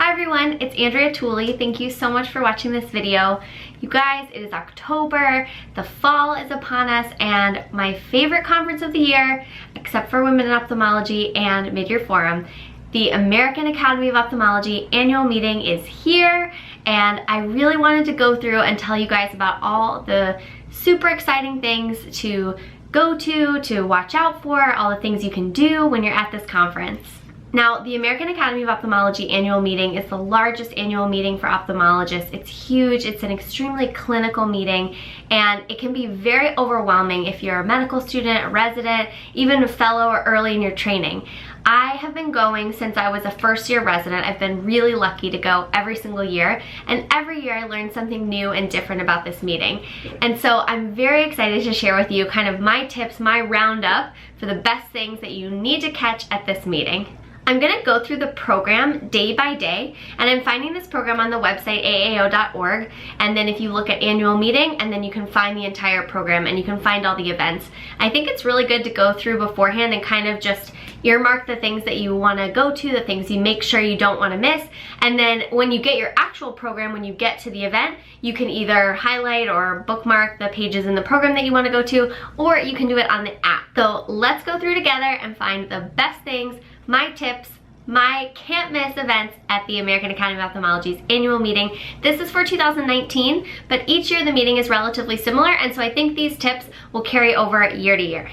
Hi everyone, it's Andrea Tooley. Thank you so much for watching this video. You guys, it is October, the fall is upon us, and my favorite conference of the year, except for Women in Ophthalmology and Mid-Year Forum, the American Academy of Ophthalmology annual meeting is here, and I really wanted to go through and tell you guys about all the super exciting things to go to watch out for, all the things you can do when you're at this conference. Now, the American Academy of Ophthalmology annual meeting is the largest annual meeting for ophthalmologists. It's huge, it's an extremely clinical meeting, and it can be very overwhelming if you're a medical student, a resident, even a fellow or early in your training. I have been going since I was a first-year resident. I've been really lucky to go every single year, and every year I learn something new and different about this meeting. And so I'm very excited to share with you kind of my tips, my roundup for the best things that you need to catch at this meeting. I'm gonna go through the program day by day, and I'm finding this program on the website aao.org, and then if you look at annual meeting, and then you can find the entire program and you can find all the events. I think it's really good to go through beforehand and kind of just earmark the things that you wanna go to, the things you make sure you don't wanna miss, and then when you get your actual program, when you get to the event, you can either highlight or bookmark the pages in the program that you wanna go to, or you can do it on the app. So let's go through together and find the best things, my tips, my can't miss events at the American Academy of Ophthalmology's annual meeting. This is for 2019, but each year the meeting is relatively similar, and so I think these tips will carry over year to year.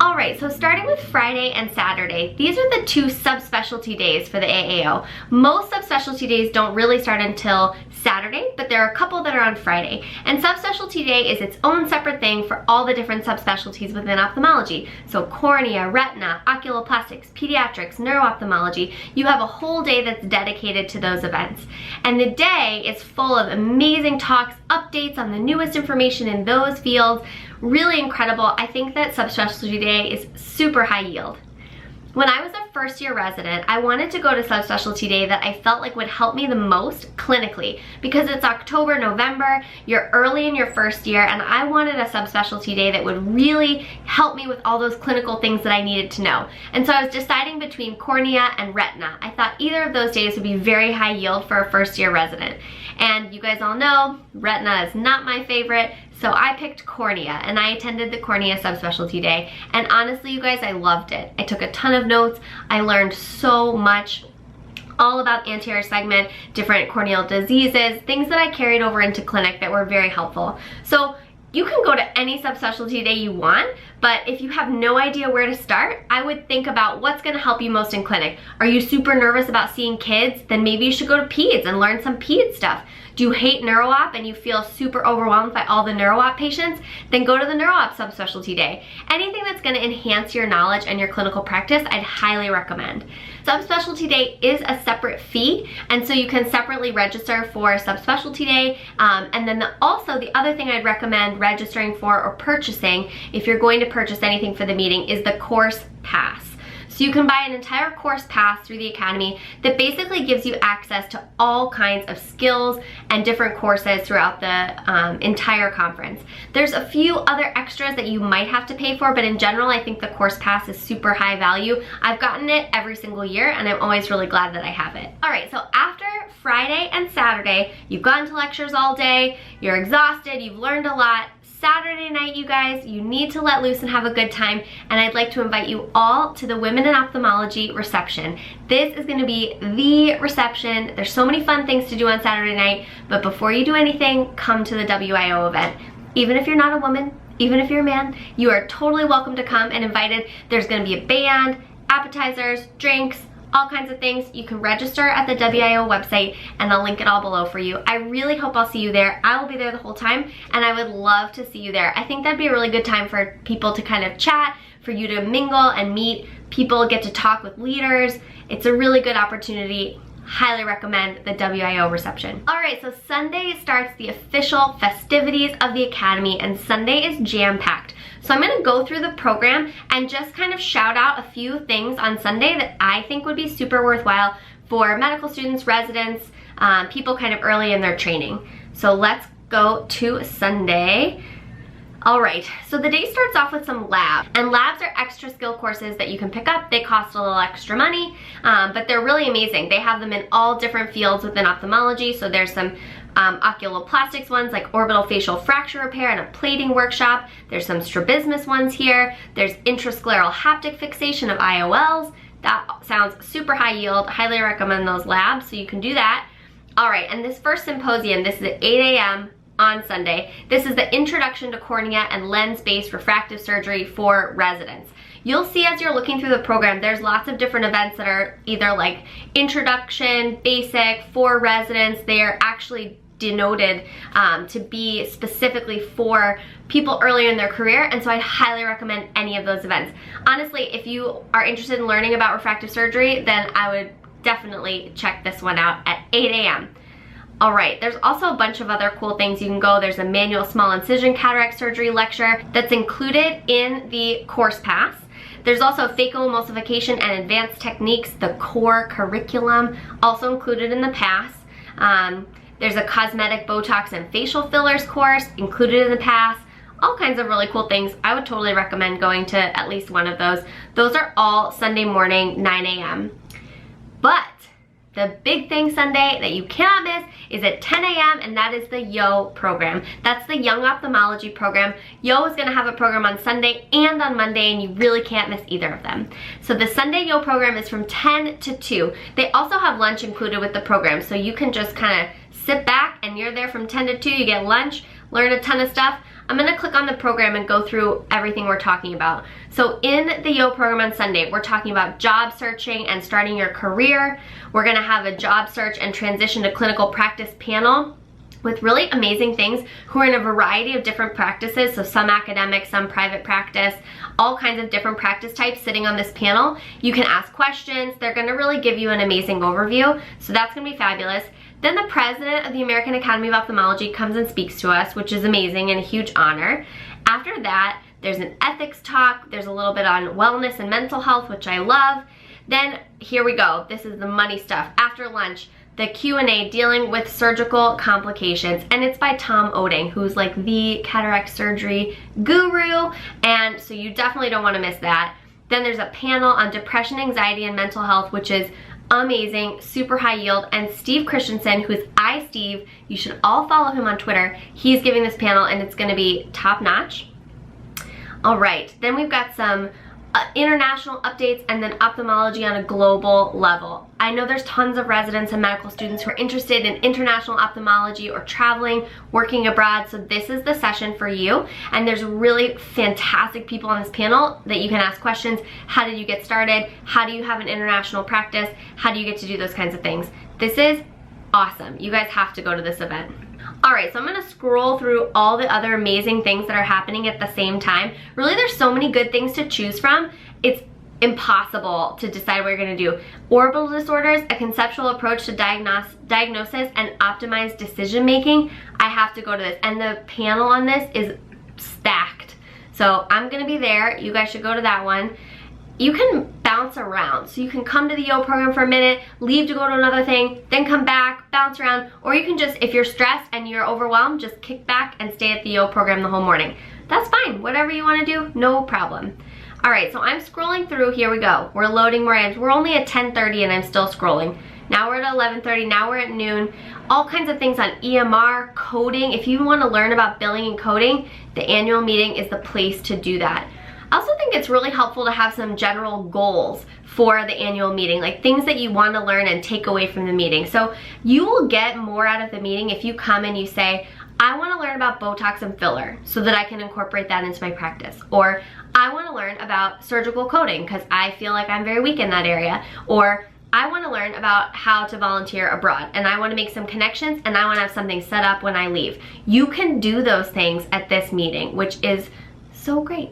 Alright, so starting with Friday and Saturday, these are the two subspecialty days for the AAO. Most subspecialty days don't really start until Saturday, but there are a couple that are on Friday. And subspecialty day is its own separate thing for all the different subspecialties within ophthalmology. So cornea, retina, oculoplastics, pediatrics, neuro-ophthalmology. You have a whole day that's dedicated to those events. And the day is full of amazing talks, updates on the newest information in those fields. Really incredible. I think that subspecialty day is super high yield. When I was a first-year resident, I wanted to go to subspecialty day that I felt like would help me the most clinically, because it's October, November, you're early in your first year, and I wanted a subspecialty day that would really help me with all those clinical things that I needed to know. And so I was deciding between cornea and retina. I thought either of those days would be very high yield for a first-year resident. And you guys all know, retina is not my favorite, so I picked cornea, and I attended the cornea subspecialty day. And honestly, you guys, I loved it. I took a ton of notes. I learned so much all about anterior segment, different corneal diseases, things that I carried over into clinic that were very helpful. So you can go to any subspecialty day you want, but if you have no idea where to start, I would think about what's gonna help you most in clinic. Are you super nervous about seeing kids? Then maybe you should go to peds and learn some peds stuff. Do you hate neuro-op and you feel super overwhelmed by all the neuro-op patients? Then go to the neuro-op subspecialty day. Anything that's gonna enhance your knowledge and your clinical practice, I'd highly recommend. Subspecialty day is a separate fee, and so you can separately register for subspecialty day. And then also the other thing I'd recommend registering for or purchasing, if you're going to purchase anything for the meeting, is the course pass. So you can buy an entire course pass through the Academy that basically gives you access to all kinds of skills and different courses throughout the entire conference. There's a few other extras that you might have to pay for, but in general, I think the course pass is super high value. I've gotten it every single year, and I'm always really glad that I have it. All right, so after Friday and Saturday, you've gone to lectures all day, you're exhausted, you've learned a lot. Saturday night, you guys, you need to let loose and have a good time, and I'd like to invite you all to the Women in Ophthalmology reception. This is gonna be the reception. There's so many fun things to do on Saturday night, but before you do anything, come to the WIO event. Even if you're not a woman, even if you're a man, you are totally welcome to come and invited. There's gonna be a band, appetizers, drinks, all kinds of things. You can register at the WIO website, and I'll link it all below for you. I really hope I'll see you there. I will be there the whole time, and I would love to see you there. I think that'd be a really good time for people to kind of chat, for you to mingle and meet people, get to talk with leaders. It's a really good opportunity. Highly recommend the WIO reception. All right, so Sunday starts the official festivities of the Academy, and Sunday is jam-packed. So I'm gonna go through the program and just kind of shout out a few things on Sunday that I think would be super worthwhile for medical students, residents, people kind of early in their training. So let's go to Sunday. All right, so the day starts off with some labs, and labs are extra skill courses that you can pick up. They cost a little extra money, but they're really amazing. They have them in all different fields within ophthalmology. So there's some oculoplastics ones like orbital facial fracture repair and a plating workshop. There's some strabismus ones here. There's intrascleral haptic fixation of IOLs. That sounds super high yield. Highly recommend those labs, so you can do that. All right, and this first symposium, this is at 8 a.m. on Sunday. This is the Introduction to Cornea and Lens-Based Refractive Surgery for residents. You'll see as you're looking through the program, there's lots of different events that are either like introduction, basic, for residents. They are actually denoted to be specifically for people earlier in their career, and so I'd highly recommend any of those events. Honestly, if you are interested in learning about refractive surgery, then I would definitely check this one out at 8 a.m. All right, there's also a bunch of other cool things you can go. There's a manual small incision cataract surgery lecture that's included in the course pass. There's also phacoemulsification and advanced techniques, the core curriculum, also included in the pass. There's a cosmetic Botox and facial fillers course included in the pass. All kinds of really cool things. I would totally recommend going to at least one of those. Those are all Sunday morning, 9 a.m. But the big thing Sunday that you cannot miss is at 10 a.m. and that is the YO program. That's the Young Ophthalmology program. YO is gonna have a program on Sunday and on Monday, and you really can't miss either of them. So the Sunday YO program is from 10 to 2. They also have lunch included with the program, so you can just kind of sit back and you're there from 10 to 2, you get lunch, learn a ton of stuff. I'm gonna click on the program and go through everything we're talking about. So in the YO program on Sunday, we're talking about job searching and starting your career. We're gonna have a job search and transition to clinical practice panel with really amazing things who are in a variety of different practices. So some academic, some private practice, all kinds of different practice types sitting on this panel. You can ask questions. They're gonna really give you an amazing overview. So that's gonna be fabulous. Then the president of the American Academy of Ophthalmology comes and speaks to us, which is amazing and a huge honor. After that, there's an ethics talk. There's a little bit on wellness and mental health, which I love. Then here we go. This is the money stuff. After lunch, the Q&A dealing with surgical complications, and it's by Tom Oding, who's like the cataract surgery guru, and so you definitely don't want to miss that. Then there's a panel on depression, anxiety, and mental health, which is amazing, super high yield, and Steve Christensen, who is iSteve, you should all follow him on Twitter. He's giving this panel and it's gonna be top notch. All right, then we've got some international updates and then ophthalmology on a global level. I know there's tons of residents and medical students who are interested in international ophthalmology or traveling, working abroad, so this is the session for you. And there's really fantastic people on this panel that you can ask questions. How did you get started? How do you have an international practice? How do you get to do those kinds of things? This is awesome. You guys have to go to this event. All right, so I'm gonna scroll through all the other amazing things that are happening at the same time. Really, there's so many good things to choose from. It's impossible to decide what you're gonna do. Orbital disorders, a conceptual approach to diagnosis and optimized decision making. I have to go to this, and the panel on this is stacked. So I'm gonna be there. You guys should go to that one. You can bounce around. So you can come to the YO program for a minute, leave to go to another thing, then come back, bounce around, or you can just, if you're stressed and you're overwhelmed, just kick back and stay at the YO program the whole morning. That's fine. Whatever you wanna do, no problem. All right, so I'm scrolling through, here we go. We're loading more items. We're only at 10:30 and I'm still scrolling. Now we're at 11:30, now we're at noon. All kinds of things on EMR, coding. If you wanna learn about billing and coding, the annual meeting is the place to do that. I also think it's really helpful to have some general goals for the annual meeting, like things that you want to learn and take away from the meeting. So you will get more out of the meeting if you come and you say, I want to learn about Botox and filler so that I can incorporate that into my practice. Or I want to learn about surgical coding because I feel like I'm very weak in that area. Or I want to learn about how to volunteer abroad and I want to make some connections and I want to have something set up when I leave. You can do those things at this meeting, which is so great.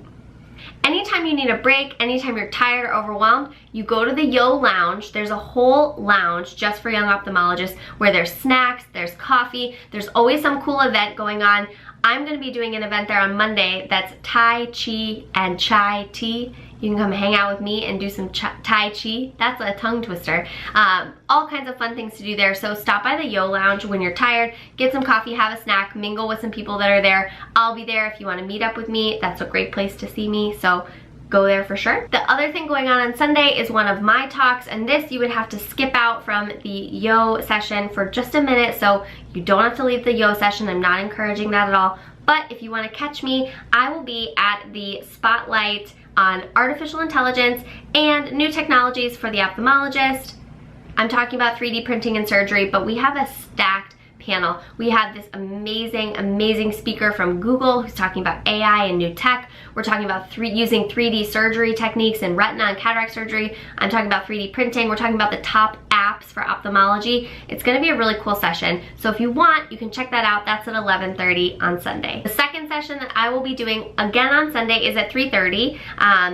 Anytime you need a break, anytime you're tired or overwhelmed, you go to the YO Lounge. There's a whole lounge just for young ophthalmologists where there's snacks, there's coffee, there's always some cool event going on. I'm gonna be doing an event there on Monday that's Tai Chi and Chai Tea. You can come hang out with me and do some Tai Chi. That's a tongue twister. All kinds of fun things to do there. So stop by the Yo Lounge when you're tired, get some coffee, have a snack, mingle with some people that are there. I'll be there if you want to meet up with me. That's a great place to see me. So go there for sure. The other thing going on Sunday is one of my talks, and this you would have to skip out from the Yo session for just a minute, so you don't have to leave the Yo session. I'm not encouraging that at all. But if you want to catch me, I will be at the Spotlight on artificial intelligence and new technologies for the ophthalmologist. I'm talking about 3D printing and surgery, but we have a stacked panel. We have this amazing speaker from Google who's talking about AI and new tech. We're talking about using 3D surgery techniques in retina and cataract surgery. I'm talking about 3D printing. We're talking about the top apps for ophthalmology. It's going to be a really cool session. So if you want, you can check that out. That's at 11:30 on Sunday. The second session that I will be doing again on Sunday is at 3:30.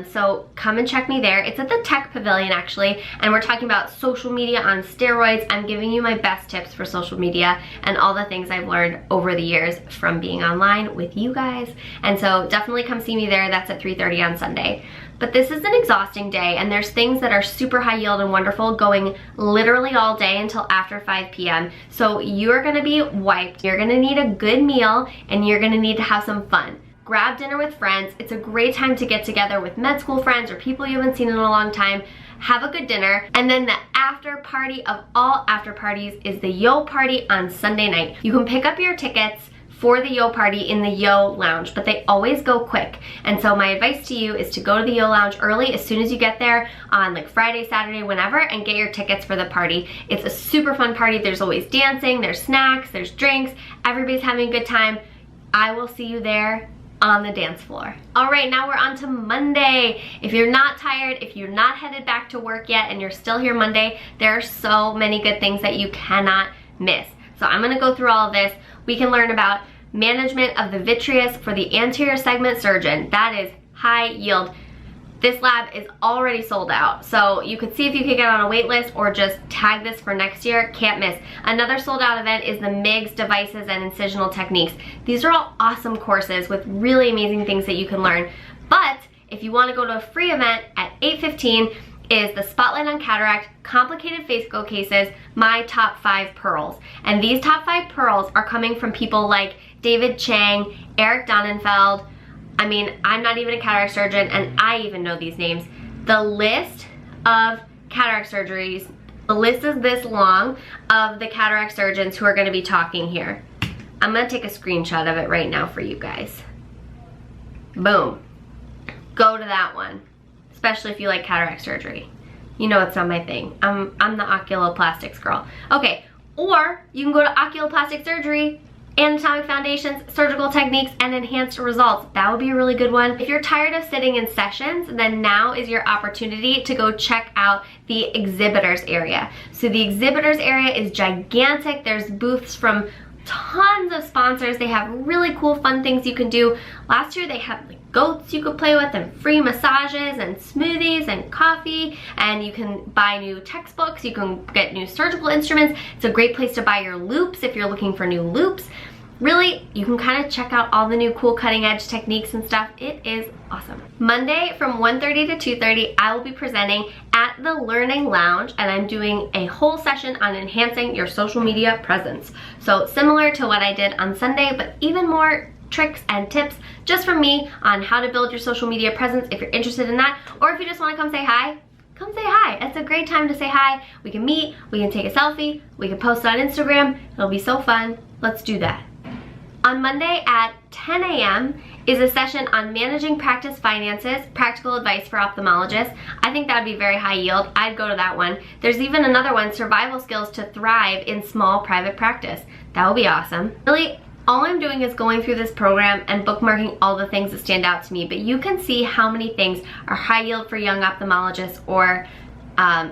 So come and check me there. It's at the Tech Pavilion actually, and we're talking about social media on steroids. I'm giving you my best tips for social media and all the things I've learned over the years from being online with you guys. And so definitely come see me there. That's at 3:30 on Sunday. But this is an exhausting day, and there's things that are super high yield and wonderful going literally all day until after 5 p.m. So you're gonna be wiped. You're gonna need a good meal, and you're gonna need to have some fun. Grab dinner with friends. It's a great time to get together with med school friends or people you haven't seen in a long time. Have a good dinner, and then the after party of all after parties is the Yo party on Sunday night. You can pick up your tickets for the Yo party in the Yo Lounge, but they always go quick. And so my advice to you is to go to the Yo Lounge early as soon as you get there on like Friday, Saturday, whenever, and get your tickets for the party. It's a super fun party. There's always dancing, there's snacks, there's drinks, everybody's having a good time. I will see you there on the dance floor. All right, now we're on to Monday. If you're not tired, if you're not headed back to work yet and you're still here Monday, there are so many good things that you cannot miss. So I'm gonna go through all of this. We can learn about management of the vitreous for the anterior segment surgeon. That is high yield. This lab is already sold out, so you could see if you could get on a wait list or just tag this for next year. Can't miss. Another sold out event is the MIGS devices and incisional techniques. These are all awesome courses with really amazing things that you can learn. But if you want to go to a free event at 8:15 is the Spotlight on Cataract, Complicated Phaco Cases, My Top 5 Pearls. And these top 5 pearls are coming from people like David Chang, Eric Donnenfeld. I mean, I'm not even a cataract surgeon, and I even know these names. The list of cataract surgeries, the list is this long of the cataract surgeons who are gonna be talking here. I'm gonna take a screenshot of it right now for you guys. Boom. Go to that one, especially if you like cataract surgery. You know it's not my thing. I'm the oculoplastics girl. Okay, or you can go to oculoplastic surgery, anatomic foundations, surgical techniques, and enhanced results. That would be a really good one. If you're tired of sitting in sessions, then now is your opportunity to go check out the exhibitors area. So the exhibitors area is gigantic. There's booths from tons of sponsors. They have really cool fun things you can do. Last year they had like goats you could play with and free massages and smoothies and coffee, and you can buy new textbooks, you can get new surgical instruments. It's a great place to buy your loupes if you're looking for new loupes. Really, you can kind of check out all the new cool cutting edge techniques and stuff. It is awesome. Monday from 1:30 to 2:30, I will be presenting at the Learning Lounge, and I'm doing a whole session on enhancing your social media presence. So similar to what I did on Sunday, but even more tricks and tips just from me on how to build your social media presence if you're interested in that, or if you just want to come say hi. Come say hi. It's a great time to say hi. We can meet, we can take a selfie, we can post on Instagram. It'll be so fun. Let's do that. On Monday at 10 a.m. is a session on managing practice finances, practical advice for ophthalmologists. I think that would be very high yield. I'd go to that one. There's even another one, survival skills to thrive in small private practice. That would be awesome. Really, all I'm doing is going through this program and bookmarking all the things that stand out to me, but you can see how many things are high yield for young ophthalmologists or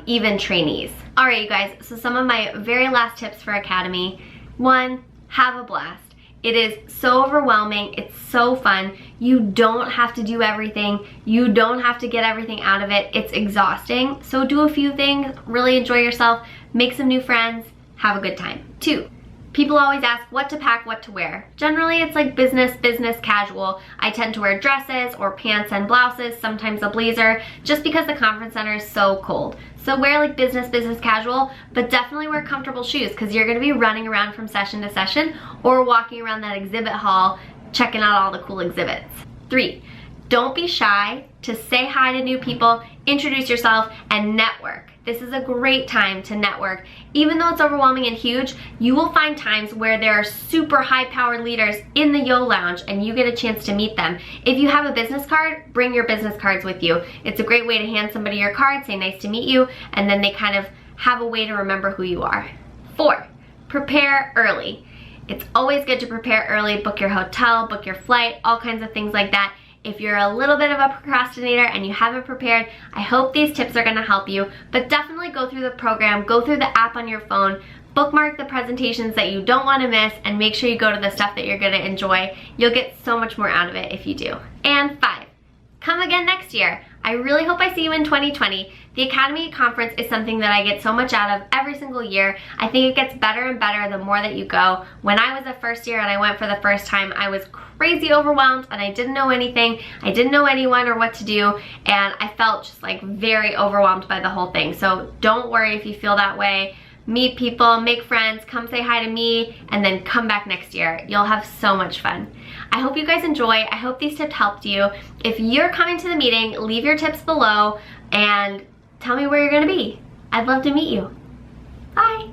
even trainees. All right, you guys, so some of my very last tips for Academy. 1, have a blast. It is so overwhelming, it's so fun. You don't have to do everything. You don't have to get everything out of it. It's exhausting, so do a few things, really enjoy yourself, make some new friends, have a good time. 2, People always ask what to pack, what to wear. Generally, it's like business casual. I tend to wear dresses or pants and blouses, sometimes a blazer, just because the conference center is so cold. So wear like business casual, but definitely wear comfortable shoes because you're gonna be running around from session to session or walking around that exhibit hall checking out all the cool exhibits. 3, don't be shy to say hi to new people, introduce yourself, and network. This is a great time to network. Even though it's overwhelming and huge, you will find times where there are super high-powered leaders in the Yo Lounge and you get a chance to meet them. If you have a business card, bring your business cards with you. It's a great way to hand somebody your card, say nice to meet you, and then they kind of have a way to remember who you are. 4, prepare early. It's always good to prepare early, book your hotel, book your flight, all kinds of things like that. If you're a little bit of a procrastinator and you haven't prepared, I hope these tips are gonna help you, but definitely go through the program, go through the app on your phone, bookmark the presentations that you don't wanna miss, and make sure you go to the stuff that you're gonna enjoy. You'll get so much more out of it if you do. And 5, come again next year. I really hope I see you in 2020. The Academy Conference is something that I get so much out of every single year. I think it gets better and better the more that you go. When I was a first year and I went for the first time, I was crazy overwhelmed and I didn't know anything. I didn't know anyone or what to do, and I felt just like very overwhelmed by the whole thing. So don't worry if you feel that way. Meet people, make friends, come say hi to me, and then come back next year. You'll have so much fun. I hope you guys enjoy. I hope these tips helped you. If you're coming to the meeting, leave your tips below and tell me where you're gonna be. I'd love to meet you. Bye.